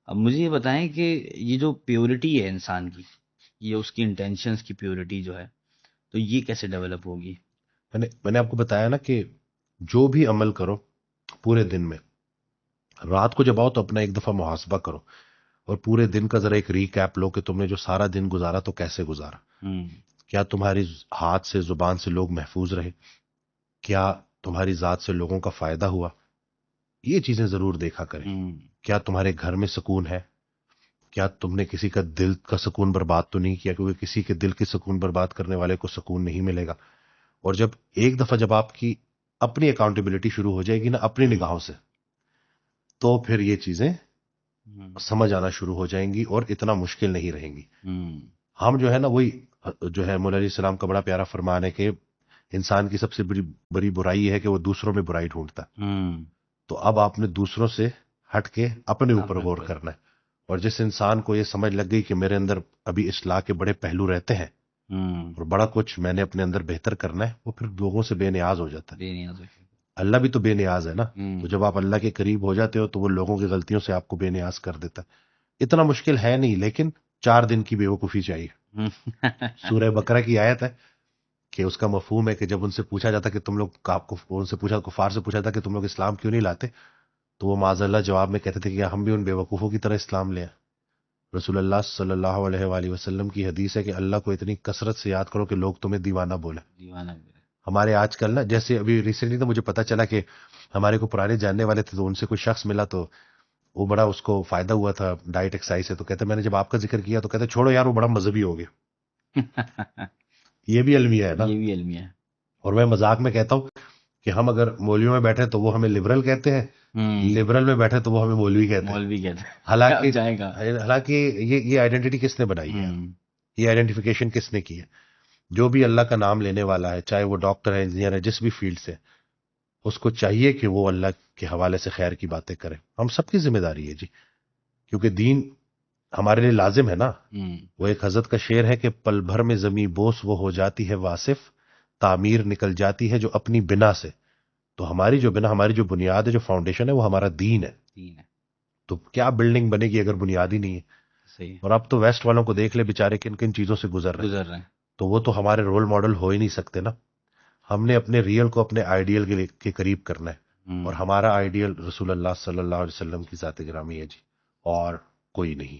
اب مجھے یہ بتائیں کہ یہ جو پیورٹی ہے انسان کی، یہ اس کی انٹینشنس کی پیورٹی جو ہے، تو یہ کیسے ڈیولپ ہوگی؟ میں نے آپ کو بتایا نا کہ جو بھی عمل کرو پورے دن میں، رات کو جب آؤ تو اپنا ایک دفعہ محاسبہ کرو اور پورے دن کا ذرا ایک ریکیپ لو کہ تم نے جو سارا دن گزارا تو کیسے گزارا. ہوں کیا تمہاری ہاتھ سے زبان سے لوگ محفوظ رہے؟ کیا تمہاری ذات سے لوگوں کا فائدہ ہوا؟ یہ چیزیں ضرور دیکھا کریں. ہوں کیا تمہارے گھر میں سکون ہے؟ کیا تم نے کسی کا دل کا سکون برباد تو نہیں کیا؟ کیونکہ کسی کے دل کے سکون برباد کرنے والے کو سکون نہیں ملے گا. اور جب ایک دفعہ جب آپ کی اپنی اکاؤنٹیبلٹی شروع ہو جائے گی نا اپنی ہوں نگاہوں سے، تو پھر یہ چیزیں ہوں سمجھ آنا شروع ہو جائیں گی اور اتنا مشکل نہیں رہیں گی. ہوں ہم جو ہے نا وہی جو ہے مولا علیہ السلام کا بڑا پیارا فرمان ہے کہ انسان کی سب سے بڑی بڑی برائی ہے کہ وہ دوسروں میں برائی ڈھونڈتا ہے. ہوں تو اب آپ نے دوسروں سے ہٹ کے اپنے اوپر اپنے غور اوپر. کرنا ہے. اور جس انسان کو یہ سمجھ لگ گئی کہ میرے اندر ابھی اصلاح کے بڑے پہلو رہتے ہیں ہوں اور بڑا کچھ میں نے اپنے اندر بہتر کرنا ہے، وہ پھر لوگوں سے بے نیاز ہو جاتا ہے. بے نیاز ہو جائے. اللہ بھی تو بے نیاز ہے نا. ہوں تو جب آپ اللہ کے قریب ہو جاتے ہو تو وہ لوگوں کی غلطیوں سے آپ کو بے نیاز کر دیتا ہے. اتنا مشکل ہے نہیں، لیکن 4 دن کی بیوقوفی چاہیے. ہوں. سورہ بقرہ کی آیت ہے کہ اس کا مفہوم ہے کہ جب ان سے پوچھا جاتا کہ تم لوگ ان سے پوچھا، کفار سے پوچھا تھا کہ تم لوگ اسلام کیوں نہیں لاتے، تو وہ معاذ اللہ جواب میں کہتے تھے کہ ہم بھی ان بیوقوفوں کی طرح اسلام لیں. رسول اللہ صلی اللہ علیہ وآلہ وسلم کی حدیث ہے کہ اللہ کو اتنی کثرت سے یاد کرو کہ لوگ تمہیں دیوانہ بولیں. دیوانہ بھی ہے. ہمارے آج کل نا، جیسے ابھی ریسنٹلی تو مجھے پتا چلا کہ ہمارے کو پرانے جاننے والے تھے تو ان سے کوئی شخص ملا تو وہ بڑا اس کو فائدہ ہوا تھا ڈائٹ ایکسرسائز سے. تو کہتے میں نے جب آپ کا ذکر کیا تو کہتے چھوڑو یار وہ بڑا مذہبی ہو گیا. یہ بھی المیہ ہے نا. یہ بھی المیہ ہے. اور میں مذاق میں کہتا ہوں کہ ہم اگر مولویوں میں بیٹھے تو وہ ہمیں لبرل کہتے ہیں، لبرل میں بیٹھے تو وہ ہمیں مولوی کہتے ہیں. مولوی کہتے ہیں. اب حالانکہ جائے گا. حالانکہ یہ آئیڈینٹی کس نے بنائی ہے؟ ہوں یہ آئیڈینٹیفیکیشن کس نے کی ہے؟ جو بھی اللہ کا نام لینے والا ہے، چاہے وہ ڈاکٹر ہے، انجینئر ہے، جس بھی فیلڈ سے، اس کو چاہیے کہ وہ اللہ کے حوالے سے خیر کی باتیں کرے. ہم سب کی ذمہ داری ہے جی، کیونکہ دین ہمارے لیے لازم ہے نا. ہوں وہ ایک حضرت کا شعر ہے کہ پل بھر میں زمیں بوس وہ ہو جاتی ہے واصف، تعمیر نکل جاتی ہے جو اپنی بنا سے. تو ہماری جو بنا، ہماری جو بنیاد ہے، جو فاؤنڈیشن ہے، وہ ہمارا دین ہے. تین ہے. تو کیا بلڈنگ بنے گی اگر بنیاد ہی نہیں ہے؟ صحیح. اور اب تو ویسٹ والوں کو دیکھ لے بیچارے کن کن چیزوں سے گزر رہے ہیں. گزر رہے ہیں. تو وہ تو ہمارے رول ماڈل ہو ہی نہیں سکتے نا. ہم نے اپنے ریئل کو اپنے آئیڈیل کے قریب کرنا ہے. اور ہوں ہمارا آئیڈیل رسول اللہ صلی اللہ علیہ وسلم کی ذات گرامی ہے جی، اور کوئی نہیں.